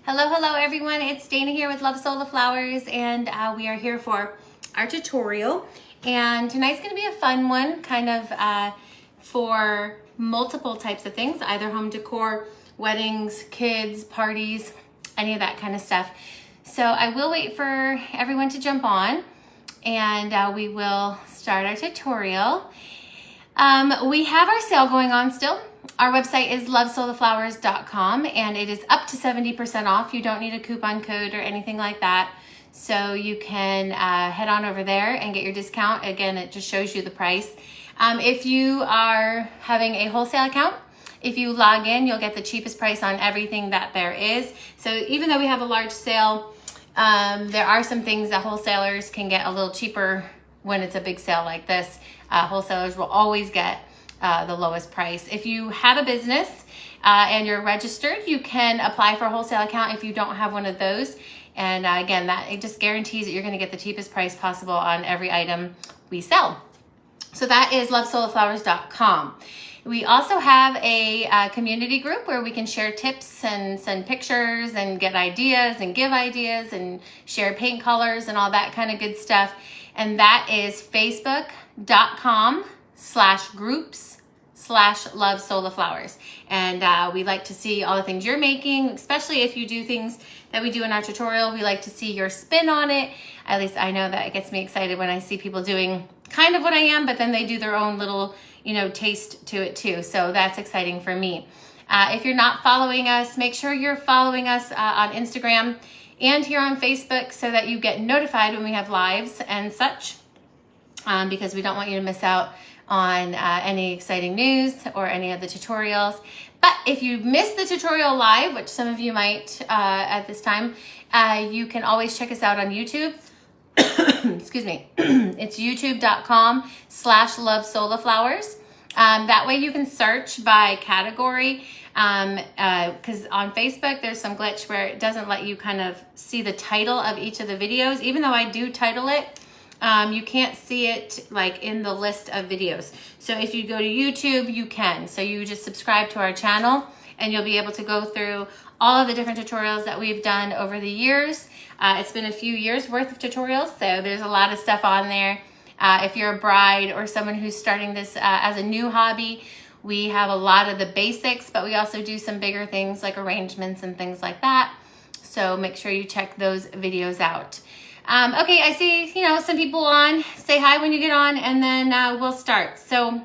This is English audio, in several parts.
Hello everyone, it's Dana here with Love Sola Flowers, and we are here for our tutorial. And tonight's gonna be a fun one, kind of for multiple types of things, either home decor, weddings, kids, parties, any of that kind of stuff. So I will wait for everyone to jump on, and we will start our tutorial. We have our sale going on still. Our website is lovesolaflowers.com, and it is up to 70% off. You don't need a coupon code or anything like that. So you can head on over there and get your discount. Again, it just shows you the price. If you are having a wholesale account, if you log in, you'll get the cheapest price on everything that there is. So even though we have a large sale, there are some things that wholesalers can get a little cheaper when it's a big sale like this. Wholesalers will always get the lowest price. If you have a business and you're registered, you can apply for a wholesale account if you don't have one of those. And again, that it just guarantees that you're going to get the cheapest price possible on every item we sell. So that is lovesolaflowers.com. We also have a community group where we can share tips and send pictures and get ideas and give ideas and share paint colors and all that kind of good stuff. And that is facebook.com/groups/lovesolaflowers. And we like to see all the things you're making, especially if you do things that we do in our tutorial. We like to see your spin on it. At least I know that it gets me excited when I see people doing kind of what I am, but then they do their own little, taste to it too. So that's exciting for me. If you're not following us, make sure you're following us on Instagram and here on Facebook so that you get notified when we have lives and such, because we don't want you to miss out on any exciting news or any of the tutorials. But if you missed the tutorial live, which some of you might at this time, you can always check us out on YouTube. Excuse me. It's youtube.com/lovesolaflowers. That way you can search by category, because on Facebook there's some glitch where it doesn't let you kind of see the title of each of the videos. Even though I do title it, you can't see it like in the list of videos. So if you go to YouTube, you can. So you just subscribe to our channel and you'll be able to go through all of the different tutorials that we've done over the years. It's been a few years worth of tutorials, so there's a lot of stuff on there. If you're a bride or someone who's starting this as a new hobby, we have a lot of the basics, but we also do some bigger things like arrangements and things like that. So make sure you check those videos out. Okay, I see, some people on. Say hi when you get on, and then we'll start. So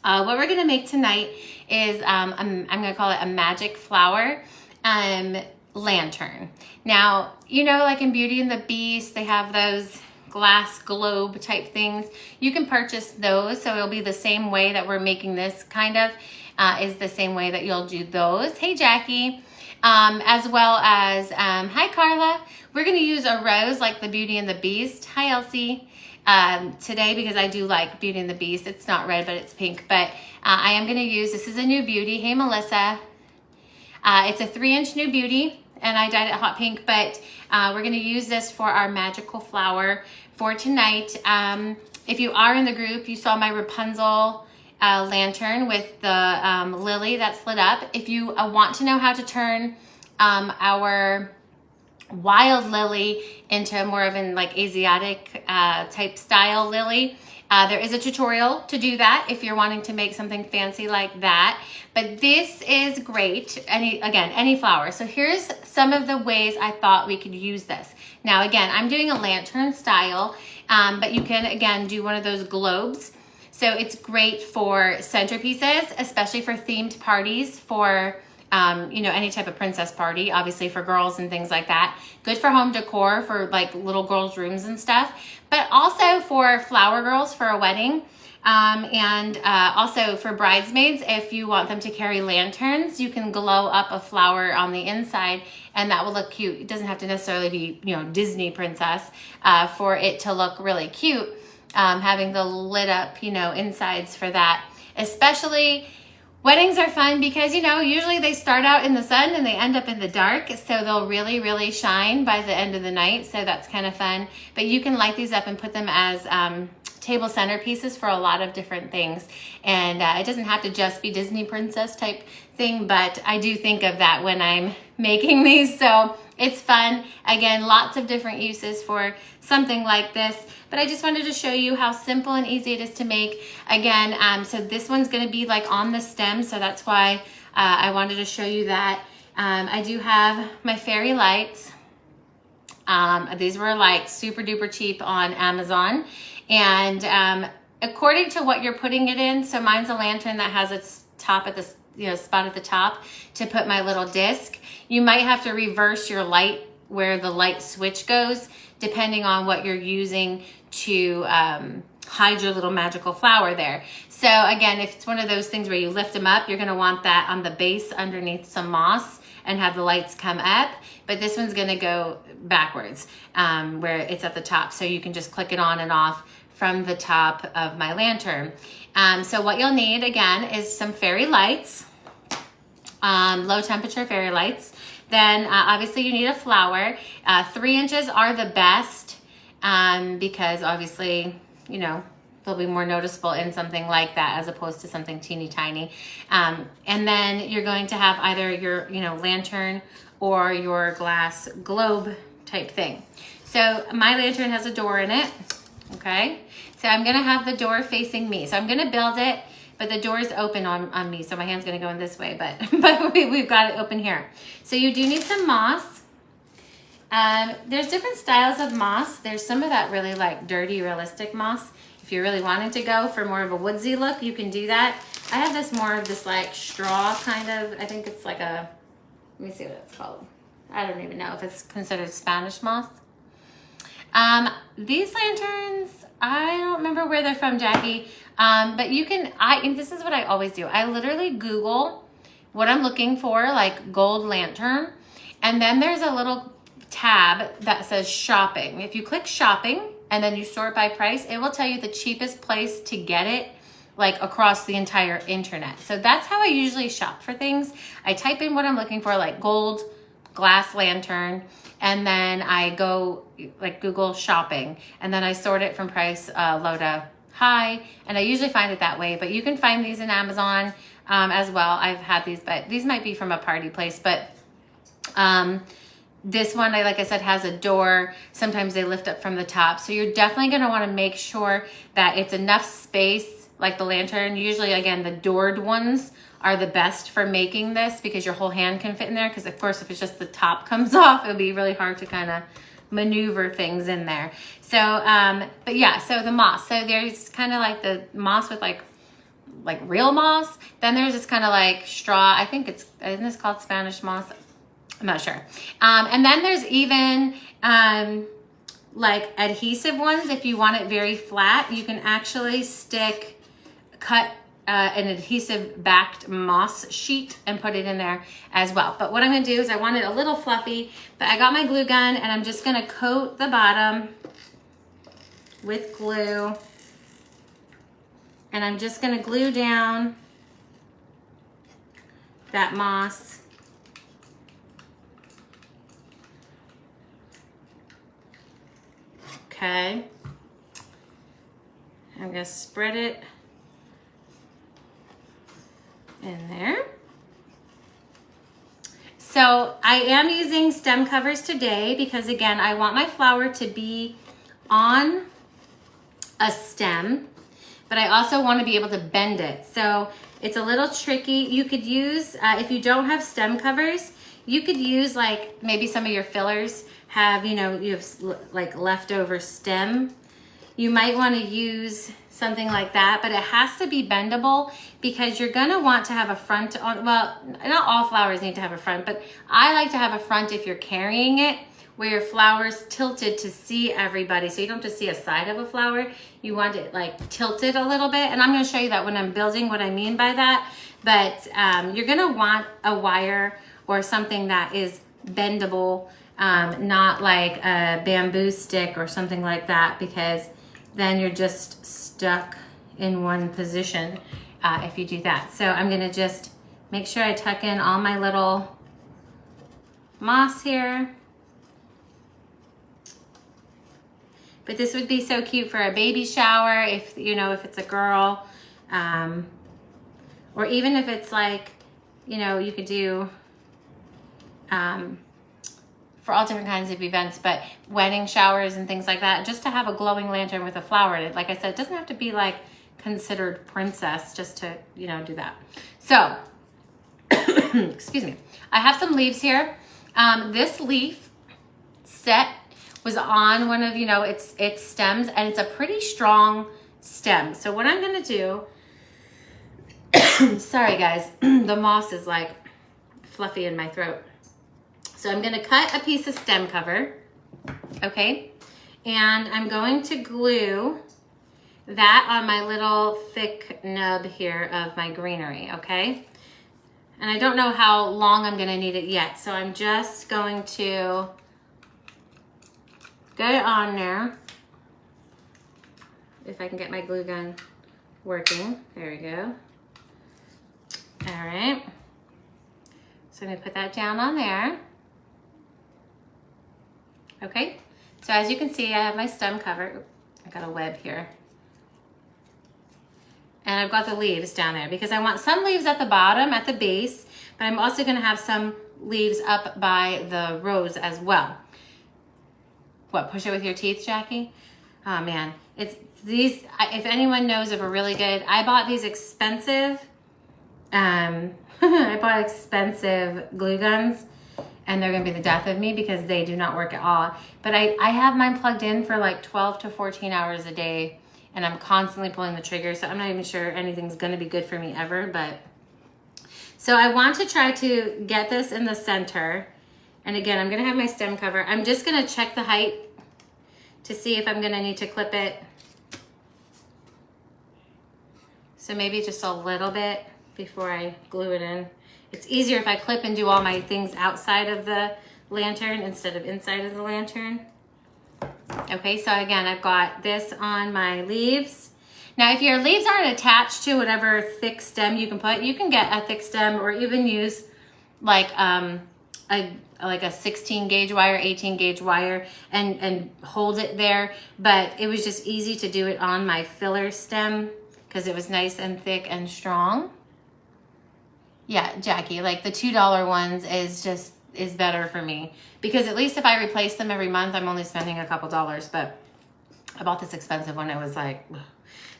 what we're gonna make tonight is, I'm gonna call it a magic flower lantern. Now, like in Beauty and the Beast, they have those glass globe type things. You can purchase those, so it'll be the same way that we're making this kind of, is the same way that you'll do those. Hey, Jackie. As well as, hi, Carla. We're going to use a rose like the Beauty and the Beast. Hi, Elsie. Today, because I do like Beauty and the Beast. It's not red, but it's pink. But I am going to use, this is a new beauty. Hey, Melissa. It's a 3-inch new beauty, and I dyed it hot pink, but we're going to use this for our magical flower for tonight. If you are in the group, you saw my Rapunzel lantern with the lily that's lit up. If you want to know how to turn our wild lily into more of an like Asiatic type style lily, there is a tutorial to do that if you're wanting to make something fancy like that. But this is great, any flower. So here's some of the ways I thought we could use this. Now again, I'm doing a lantern style, but you can again do one of those globes. So it's great for centerpieces, especially for themed parties, for any type of princess party, obviously for girls and things like that. Good for home decor, for like little girls' rooms and stuff, but also for flower girls for a wedding. And also for bridesmaids, if you want them to carry lanterns, you can glow up a flower on the inside and that will look cute. It doesn't have to necessarily be, Disney princess, for it to look really cute. Having the lit up, insides for that. Especially weddings are fun because, usually they start out in the sun and they end up in the dark. So they'll really, really shine by the end of the night. So that's kind of fun. But you can light these up and put them as table centerpieces for a lot of different things. And it doesn't have to just be Disney princess type thing, but I do think of that when I'm making these. So it's fun. Again, lots of different uses for something like this, but I just wanted to show you how simple and easy it is to make. Again, so this one's gonna be like on the stem, so that's why I wanted to show you that. I do have my fairy lights. These were like super duper cheap on Amazon. And according to what you're putting it in, so mine's a lantern that has its top at the spot at the top to put my little disc. You might have to reverse your light where the light switch goes, depending on what you're using to hide your little magical flower there. So again, if it's one of those things where you lift them up, you're gonna want that on the base underneath some moss and have the lights come up. But this one's gonna go backwards where it's at the top. So you can just click it on and off from the top of my lantern. So what you'll need again is some fairy lights, low temperature fairy lights. Then obviously you need a flower. 3 inches are the best because obviously, you know, they'll be more noticeable in something like that as opposed to something teeny tiny. And then you're going to have either your, lantern or your glass globe type thing. So my lantern has a door in it, okay? So I'm gonna have the door facing me. So I'm gonna build it, but the door is open on me, so my hand's gonna go in this way, but we've got it open here. So you do need some moss. There's different styles of moss. There's some of that really like dirty, realistic moss. If you're really wanting to go for more of a woodsy look, you can do that. I have this more of this like straw kind of, I think it's like a, let me see what it's called. I don't even know if it's considered Spanish moss. These lanterns, I don't remember where they're from, Jackie. But you can, and this is what I always do. I literally Google what I'm looking for, like gold lantern. And then there's a little tab that says shopping. If you click shopping and then you sort by price, it will tell you the cheapest place to get it, like across the entire internet. So that's how I usually shop for things. I type in what I'm looking for, like gold glass lantern, and then I go like Google shopping, and then I sort it from price low to high, and I usually find it that way. But you can find these in Amazon as well. I've had these, but these might be from a party place. But this one, like I said, has a door. Sometimes they lift up from the top. So you're definitely gonna wanna make sure that it's enough space, like the lantern. Usually, again, the doored ones are the best for making this because your whole hand can fit in there. Because of course, if it's just the top comes off, it'll be really hard to kind of maneuver things in there. So, but yeah, so the moss. So there's kind of like the moss with like real moss. Then there's this kind of like straw. I think isn't this called Spanish moss? I'm not sure. And then there's even like adhesive ones. If you want it very flat, you can actually cut an adhesive backed moss sheet and put it in there as well. But what I'm gonna do is I want it a little fluffy, but I got my glue gun and I'm just gonna coat the bottom with glue. And I'm just gonna glue down that moss. Okay. I'm gonna spread it in there. So I am using stem covers today because again, I want my flower to be on a stem, but I also want to be able to bend it. So it's a little tricky. You could use, if you don't have stem covers, you could use like maybe some of your fillers have, you have like leftover stem. You might want to use something like that, but it has to be bendable because you're gonna want to have a front on, well, not all flowers need to have a front, but I like to have a front if you're carrying it, where your flower's tilted to see everybody. So you don't just see a side of a flower, you want it like tilted a little bit. And I'm gonna show you that when I'm building what I mean by that. But you're gonna want a wire or something that is bendable, not like a bamboo stick or something like that, because then you're just stuck in one position if you do that. So I'm gonna just make sure I tuck in all my little moss here. But this would be so cute for a baby shower if, you know, if it's a girl. Or even if it's like, you know, you could do for all different kinds of events, but wedding showers and things like that, just to have a glowing lantern with a flower in it. Like I said, it doesn't have to be like considered princess just to, you know, do that. So, excuse me. I have some leaves here. This leaf set was on one of, you know, its stems, and it's a pretty strong stem. So what I'm gonna do, sorry guys, the moss is like fluffy in my throat. So I'm gonna cut a piece of stem cover, okay? And I'm going to glue that on my little thick nub here of my greenery, okay? And I don't know how long I'm gonna need it yet, so I'm just going to get it on there. If I can get my glue gun working. There we go. All right. So I'm gonna put that down on there. Okay. So as you can see, I have my stem cover. I got a web here. And I've got the leaves down there because I want some leaves at the bottom, at the base, but I'm also gonna have some leaves up by the rose as well. What, push it with your teeth, Jackie? Oh man, it's these, if anyone knows of a really good, I bought these expensive, I bought expensive glue guns, and they're gonna be the death of me because they do not work at all. But I have mine plugged in for like 12 to 14 hours a day, and I'm constantly pulling the trigger, so I'm not even sure anything's gonna be good for me ever, but. So I want to try to get this in the center. And again, I'm gonna have my stem cover. I'm just gonna check the height to see if I'm gonna need to clip it. So maybe just a little bit before I glue it in. It's easier if I clip and do all my things outside of the lantern instead of inside of the lantern. Okay, so again, I've got this on my leaves. Now, if your leaves aren't attached to whatever thick stem you can put, you can get a thick stem or even use like a 16 gauge wire, 18 gauge wire and hold it there. But it was just easy to do it on my filler stem because it was nice and thick and strong. Yeah, Jackie, like the $2 ones is better for me because at least if I replace them every month, I'm only spending a couple dollars. But I bought this expensive one. It was like, ugh.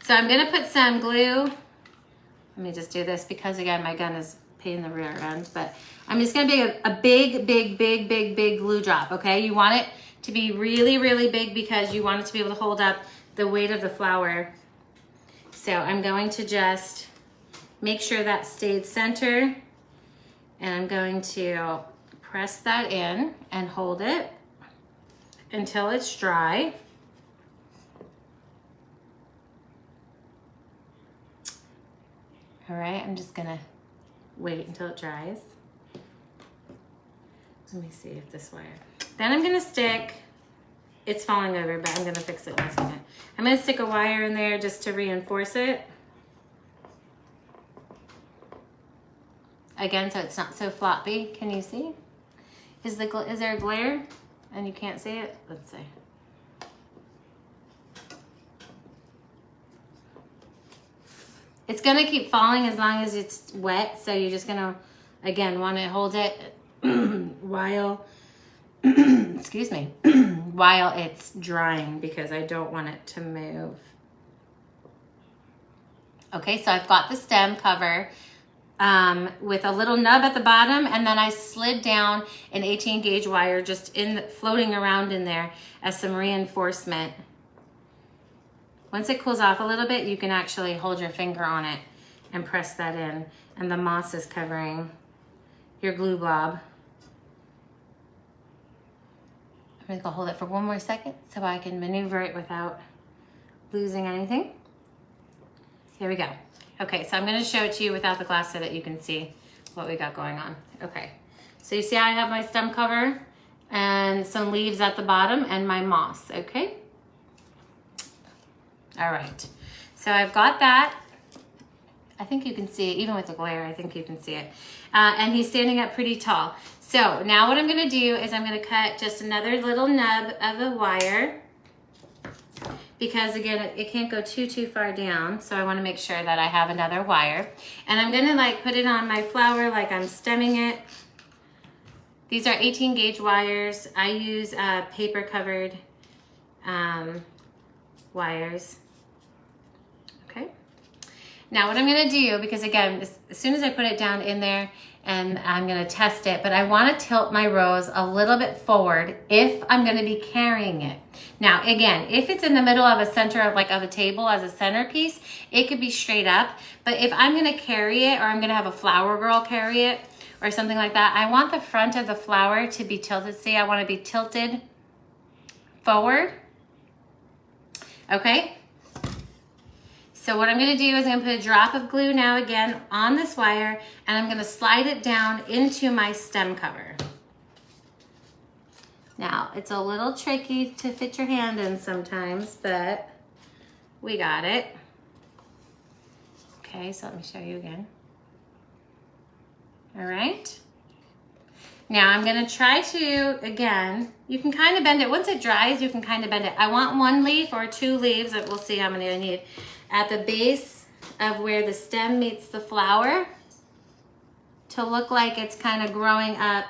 So I'm gonna put some glue. Let me just do this because again, my gun is pain in the rear end, but I'm just gonna be a big glue drop, okay? You want it to be really, really big because you want it to be able to hold up the weight of the flower. So I'm going to just make sure that stayed center, and I'm going to press that in and hold it until it's dry. All right, I'm just gonna wait until it dries. Let me see if this wire. Then I'm gonna stick, it's falling over, but I'm gonna fix it in a second. I'm gonna stick a wire in there just to reinforce it. Again, so it's not so floppy. Can you see? Is there a glare and you can't see it? Let's see. It's gonna keep falling as long as it's wet, so you're just gonna, again, wanna hold it while, excuse me, while it's drying because I don't want it to move. Okay, so I've got the stem cover with a little nub at the bottom, and then I slid down an 18 gauge wire just floating around in there as some reinforcement. Once it cools off a little bit, you can actually hold your finger on it and press that in, and the moss is covering your glue blob. I'm gonna go hold it for one more second so I can maneuver it without losing anything. Here we go. Okay, so I'm gonna show it to you without the glass so that you can see what we got going on. Okay, so you see I have my stem cover and some leaves at the bottom and my moss, okay? All right, so I've got that. I think you can see it, even with the glare, I think you can see it. And he's standing up pretty tall. So now what I'm gonna do is I'm gonna cut just another little nub of the wire. because again, it can't go too far down. So I want to make sure that I have another wire. And I'm gonna like put it on my flower like I'm stemming it. These are 18 gauge wires. I use paper covered wires. Okay. Now what I'm gonna do, because again, as soon as I put it down in there, and I'm gonna test it, but I wanna tilt my rose a little bit forward if I'm gonna be carrying it. Now, again, if it's in the middle of a center of a table as a centerpiece, it could be straight up, but if I'm gonna carry it, or I'm gonna have a flower girl carry it, or something like that, I want the front of the flower to be tilted. See, I wanna be tilted forward, okay? So what I'm gonna do is I'm gonna put a drop of glue now again on this wire, and I'm gonna slide it down into my stem cover. Now, it's a little tricky to fit your hand in sometimes, but we got it. Okay, so let me show you again. All right. Now I'm gonna try to, again, you can kind of bend it. Once it dries, you can kind of bend it. I want 1 leaf or 2 leaves, we'll see how many I need, at the base of where the stem meets the flower to look like it's kind of growing up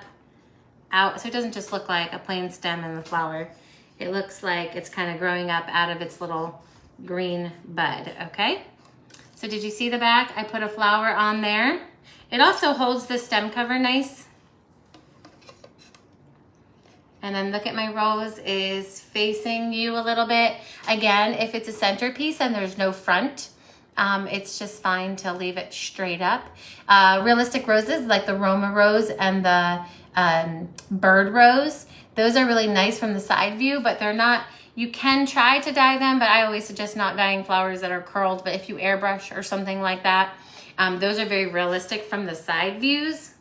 out. So it doesn't just look like a plain stem in the flower. It looks like it's kind of growing up out of its little green bud, okay? So did you see the back? I put a flower on there. It also holds the stem cover nice. And then look at my rose is facing you a little bit. Again, if it's a centerpiece and there's no front, it's just fine to leave it straight up. Realistic roses like the Roma rose and the bird rose, those are really nice from the side view, but they're not, you can try to dye them, but I always suggest not dyeing flowers that are curled. But if you airbrush or something like that, those are very realistic from the side views,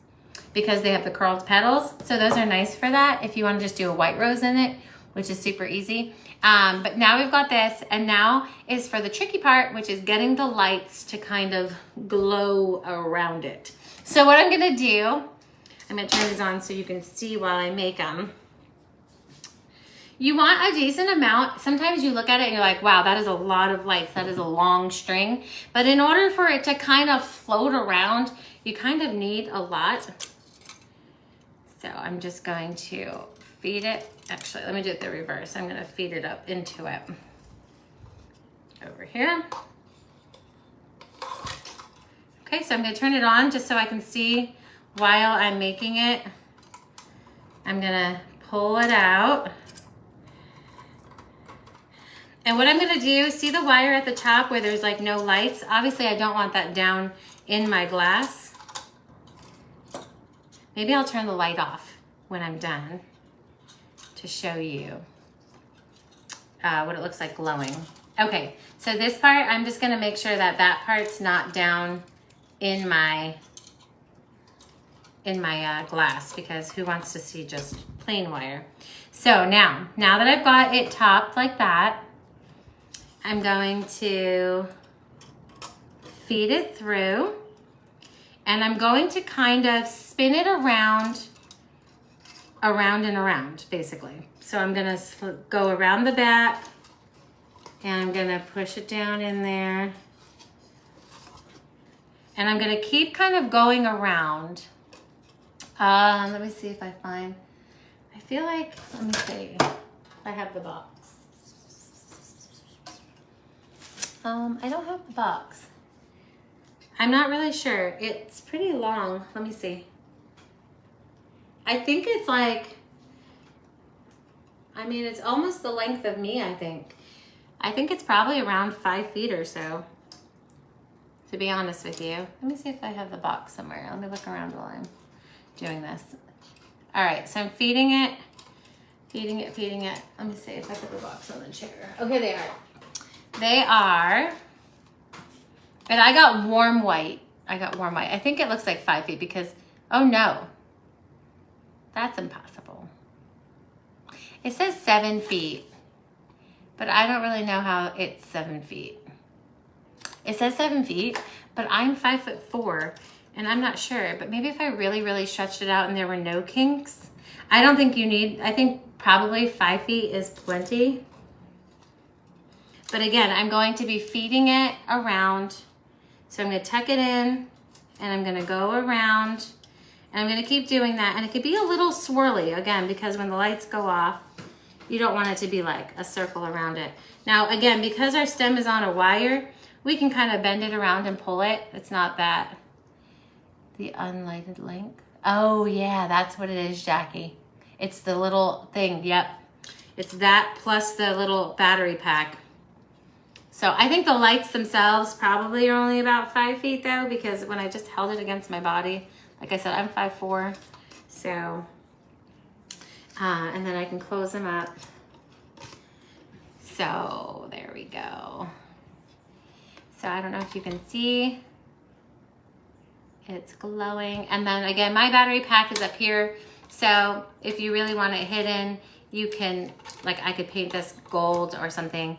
because they have the curled petals. So those are nice for that if you want to just do a white rose in it, which is super easy. But now we've got this, and now is for the tricky part, which is getting the lights to kind of glow around it. So what I'm gonna do, I'm gonna turn these on so you can see while I make them. You want a decent amount. Sometimes you look at it and you're like, wow, that is a lot of lights. That is a long string. But in order for it to kind of float around, you kind of need a lot. So I'm just going to feed it. Actually, let me do it the reverse. I'm gonna feed it up into it. Over here. Okay, so I'm gonna turn it on just so I can see while I'm making it. I'm gonna pull it out. And what I'm gonna do, see the wire at the top where there's like no lights? Obviously I don't want that down in my glass. Maybe I'll turn the light off when I'm done to show you what it looks like glowing. Okay, so this part, I'm just gonna make sure that that part's not down in my glass, because who wants to see just plain wire? So now that I've got it topped like that, I'm going to feed it through, and I'm going to kind of spin it around and around, basically. So I'm gonna go around the back, and I'm gonna push it down in there. And I'm gonna keep kind of going around. Let me see if I find, I feel like, let me see if I have the box. I don't have the box. I'm not really sure. It's pretty long. Let me see. I think it's like, I mean, it's almost the length of me, I think. I think it's probably around 5 feet or so, to be honest with you. Let me see if I have the box somewhere. Let me look around while I'm doing this. All right, so I'm feeding it. Let me see if I put the box on the chair. Okay, they are. They are, and I got warm white. I think it looks like 5 feet because, oh no, that's impossible. It says 7 feet, but I don't really know how it's 7 feet. It says 7 feet, but I'm 5'4", and I'm not sure, but maybe if I really, really stretched it out and there were no kinks, I don't think you need, I think probably 5 feet is plenty. But again, I'm going to be feeding it around. So I'm gonna tuck it in and I'm gonna go around and I'm gonna keep doing that. And it could be a little swirly again, because when the lights go off, you don't want it to be like a circle around it. Now again, because our stem is on a wire, we can kind of bend it around and pull it. It's not that, the unlighted length. Oh yeah, that's what it is, Jackie. It's the little thing, yep. It's that plus the little battery pack. So I think the lights themselves probably are only about 5 feet though, because when I just held it against my body, like I said, I'm 5'4", so, and then I can close them up. So there we go. So I don't know if you can see, it's glowing. And then again, my battery pack is up here. So if you really want it hidden, you can, like I could paint this gold or something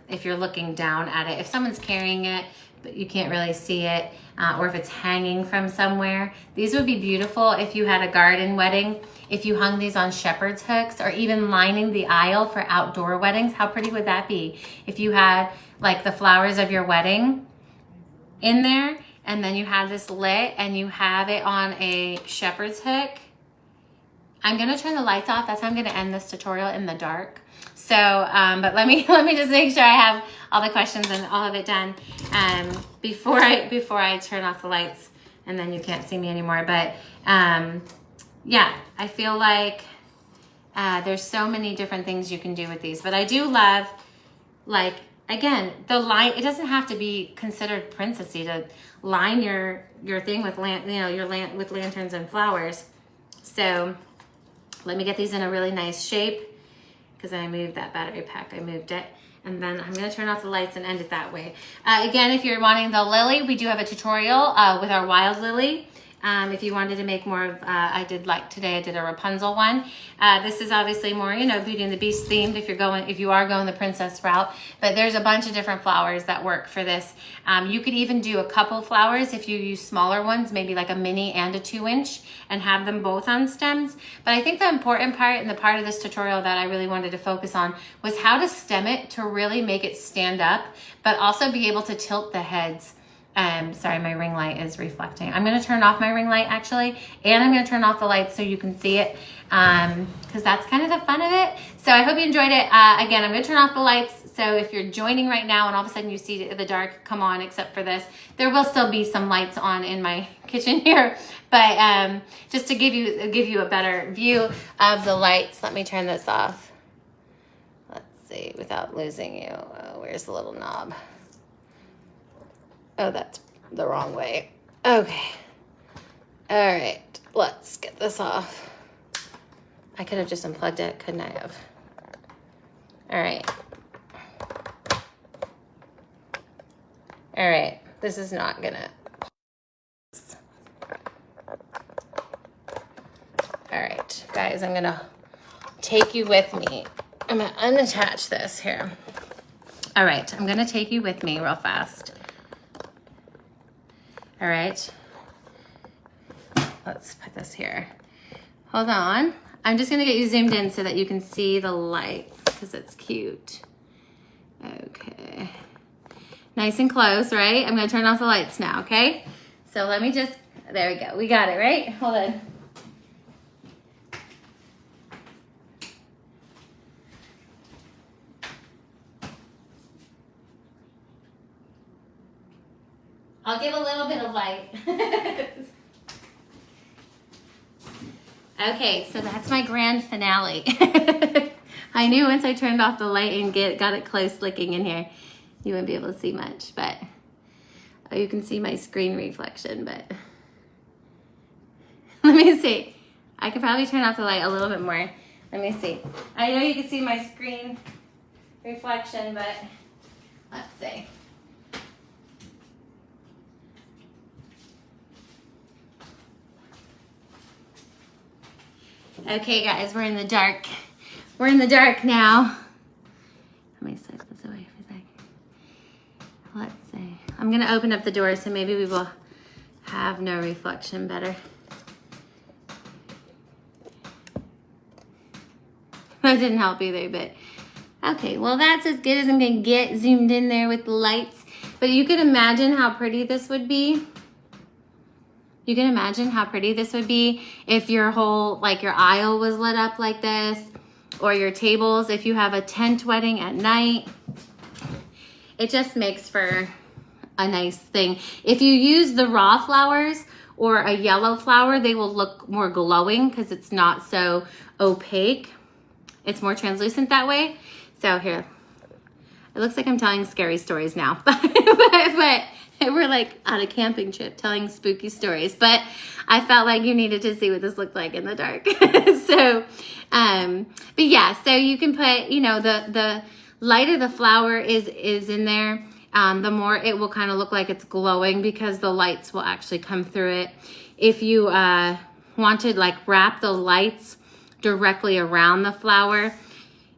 if you're looking down at it. If someone's carrying it, but you can't really see it, or if it's hanging from somewhere. These would be beautiful if you had a garden wedding, if you hung these on shepherd's hooks, or even lining the aisle for outdoor weddings. How pretty would that be? If you had like the flowers of your wedding in there, and then you have this lit and you have it on a shepherd's hook. I'm gonna turn the lights off. That's how I'm gonna end this tutorial in the dark. So, but let me just make sure I have all the questions and all of it done before I turn off the lights, and then you can't see me anymore. But yeah, I feel like there's so many different things you can do with these. But I do love, like, again, the light. It doesn't have to be considered princessy to line your thing with with lanterns and flowers. So let me get these in a really nice shape, because I moved that battery pack. I moved it. And then I'm gonna turn off the lights and end it that way. Again, if you're wanting the lily, we do have a tutorial with our wild lily. If you wanted to make more of, today I did a Rapunzel one. This is obviously more, Beauty and the Beast themed if you are going the princess route, but there's a bunch of different flowers that work for this. You could even do a couple flowers if you use smaller ones, maybe like a mini and a 2-inch, and have them both on stems. But I think the important part, and the part of this tutorial that I really wanted to focus on, was how to stem it to really make it stand up, but also be able to tilt the heads. Sorry, my ring light is reflecting. I'm going to turn off my ring light actually, and I'm going to turn off the lights so you can see it, because that's kind of the fun of it. So I hope you enjoyed it. Again, I'm going to turn off the lights. So if you're joining right now and all of a sudden you see the dark come on, except for this, there will still be some lights on in my kitchen here. But just to give you a better view of the lights, let me turn this off. Let's see, without losing you. Oh, where's the little knob? Oh, that's the wrong way. Okay. All right, let's get this off. I could have just unplugged it, couldn't I have? All right. All right, this is not gonna. All right, guys, I'm gonna take you with me. I'm gonna unattach this here. All right, I'm gonna take you with me real fast. All right, let's put this here. Hold on. I'm just gonna get you zoomed in so that you can see the lights, because it's cute. Okay, nice and close, right? I'm gonna turn off the lights now, okay? So let me just, there we go. We got it, right? Hold on. I'll give a little bit of light. Okay, so that's my grand finale. I knew once I turned off the light and got it close looking in here, you wouldn't be able to see much, but you can see my screen reflection, but let me see. I could probably turn off the light a little bit more. Let me see. I know you can see my screen reflection, but let's see. Okay, guys, we're in the dark. We're in the dark now. Let me set this away for a second. Let's see. I'm gonna open up the door so maybe we will have no reflection better. That didn't help either, but Okay, well that's as good as I'm gonna get zoomed in there with the lights. But you can imagine how pretty this would be. You can imagine how pretty this would be if your whole, like your aisle was lit up like this, or your tables, if you have a tent wedding at night. It just makes for a nice thing. If you use the raw flowers or a yellow flower, they will look more glowing because it's not so opaque. It's more translucent that way. So here, it looks like I'm telling scary stories now, but we're like on a camping trip telling spooky stories, but I felt like you needed to see what this looked like in the dark. So, but yeah, so you can put, you know, the lighter the flower is in there, the more it will kind of look like it's glowing because the lights will actually come through it. If you want to like wrap the lights directly around the flower,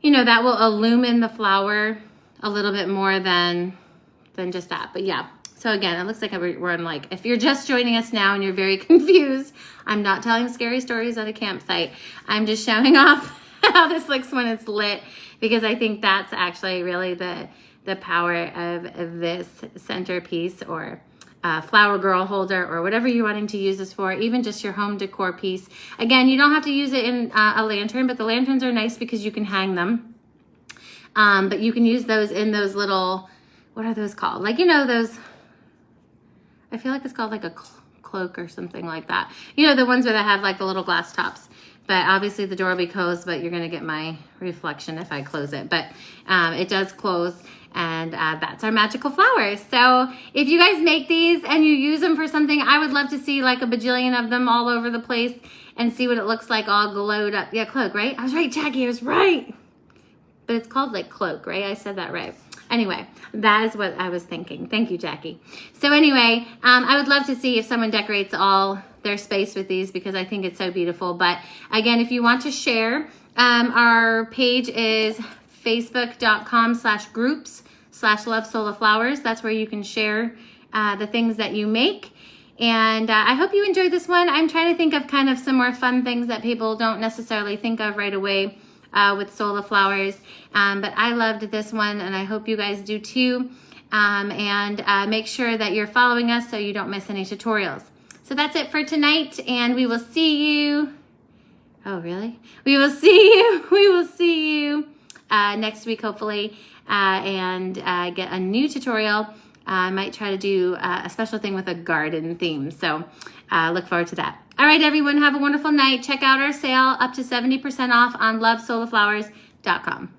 you know, that will illumine the flower a little bit more than just that. But yeah, so again, it looks like we're in like, if you're just joining us now and you're very confused, I'm not telling scary stories at a campsite. I'm just showing off how this looks when it's lit, because I think that's actually really the power of this centerpiece or flower girl holder or whatever you're wanting to use this for, even just your home decor piece. Again, you don't have to use it in a lantern, but the lanterns are nice because you can hang them. But you can use those in those little, what are those called? Like, you know, those, I feel like it's called like a cloak or something like that. You know, the ones where they have like the little glass tops. But obviously the door will be closed, but you're going to get my reflection if I close it. But it does close, and that's our magical flowers. So if you guys make these and you use them for something, I would love to see like a bajillion of them all over the place and see what it looks like all glowed up. Yeah, cloak, right? I was right, Jackie, I was right. But it's called like cloak, right? I said that right. Anyway, that is what I was thinking. Thank you, Jackie. So anyway, I would love to see if someone decorates all their space with these because I think it's so beautiful. But again, if you want to share, our page is facebook.com/groups/lovesolaflowers. That's where you can share the things that you make. And I hope you enjoyed this one. I'm trying to think of kind of some more fun things that people don't necessarily think of right away with Sola Flowers. But I loved this one, and I hope you guys do too. And make sure that you're following us so you don't miss any tutorials. So that's it for tonight, and we will see you. Oh, really? We will see you. We will see you next week, hopefully, and get a new tutorial. I might try to do a special thing with a garden theme. So look forward to that. All right, everyone, have a wonderful night. Check out our sale up to 70% off on lovesolaflowers.com.